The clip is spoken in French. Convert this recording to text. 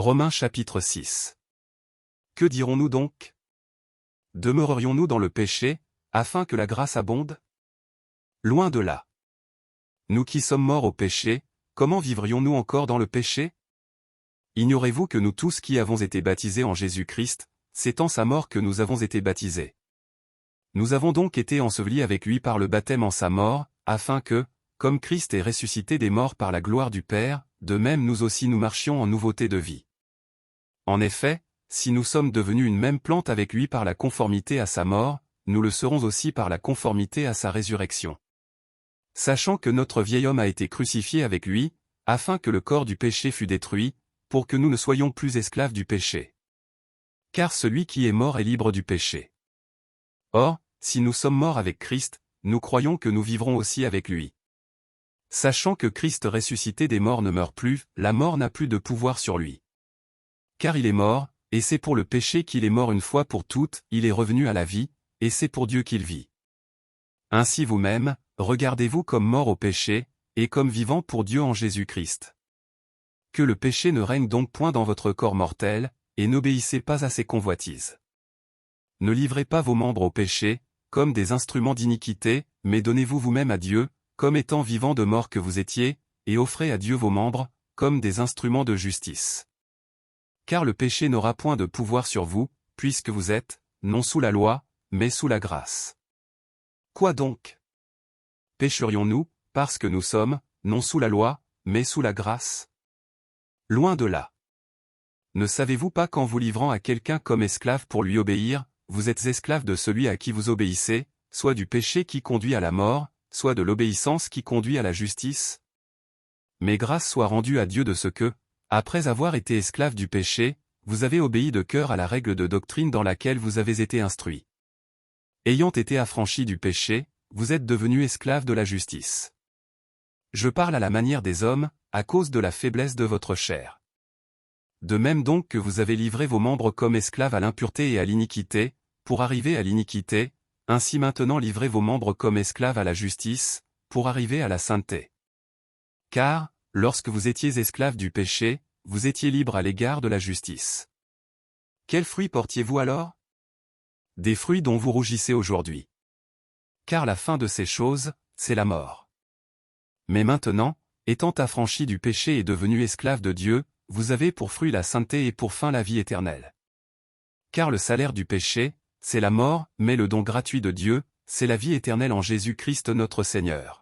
Romains chapitre 6. Que dirons-nous donc? Demeurerions-nous dans le péché, afin que la grâce abonde? Loin de là. Nous qui sommes morts au péché, comment vivrions-nous encore dans le péché? Ignorez-vous que nous tous qui avons été baptisés en Jésus-Christ, c'est en sa mort que nous avons été baptisés. Nous avons donc été ensevelis avec lui par le baptême en sa mort, afin que, comme Christ est ressuscité des morts par la gloire du Père, de même nous aussi nous marchions en nouveauté de vie. En effet, si nous sommes devenus une même plante avec lui par la conformité à sa mort, nous le serons aussi par la conformité à sa résurrection. Sachant que notre vieil homme a été crucifié avec lui, afin que le corps du péché fût détruit, pour que nous ne soyons plus esclaves du péché. Car celui qui est mort est libre du péché. Or, si nous sommes morts avec Christ, nous croyons que nous vivrons aussi avec lui. Sachant que Christ ressuscité des morts ne meurt plus, la mort n'a plus de pouvoir sur lui. Car il est mort, et c'est pour le péché qu'il est mort une fois pour toutes, il est revenu à la vie, et c'est pour Dieu qu'il vit. Ainsi vous-même, regardez-vous comme morts au péché, et comme vivants pour Dieu en Jésus-Christ. Que le péché ne règne donc point dans votre corps mortel, et n'obéissez pas à ses convoitises. Ne livrez pas vos membres au péché, comme des instruments d'iniquité, mais donnez-vous vous-même à Dieu, comme étant vivants de mort que vous étiez, et offrez à Dieu vos membres, comme des instruments de justice. Car le péché n'aura point de pouvoir sur vous, puisque vous êtes, non sous la loi, mais sous la grâce. Quoi donc? Pécherions-nous, parce que nous sommes, non sous la loi, mais sous la grâce? Loin de là. Ne savez-vous pas qu'en vous livrant à quelqu'un comme esclave pour lui obéir, vous êtes esclave de celui à qui vous obéissez, soit du péché qui conduit à la mort, soit de l'obéissance qui conduit à la justice? Mais grâce soit rendue à Dieu de ce que, après avoir été esclave du péché, vous avez obéi de cœur à la règle de doctrine dans laquelle vous avez été instruits. Ayant été affranchis du péché, vous êtes devenus esclaves de la justice. Je parle à la manière des hommes, à cause de la faiblesse de votre chair. De même donc que vous avez livré vos membres comme esclaves à l'impureté et à l'iniquité, pour arriver à l'iniquité, ainsi maintenant livrez vos membres comme esclaves à la justice, pour arriver à la sainteté. Car, lorsque vous étiez esclaves du péché, vous étiez libres à l'égard de la justice. Quels fruits portiez-vous alors? Des fruits dont vous rougissez aujourd'hui. Car la fin de ces choses, c'est la mort. Mais maintenant, étant affranchis du péché et devenus esclaves de Dieu, vous avez pour fruit la sainteté et pour fin la vie éternelle. Car le salaire du péché, c'est la mort, mais le don gratuit de Dieu, c'est la vie éternelle en Jésus-Christ notre Seigneur.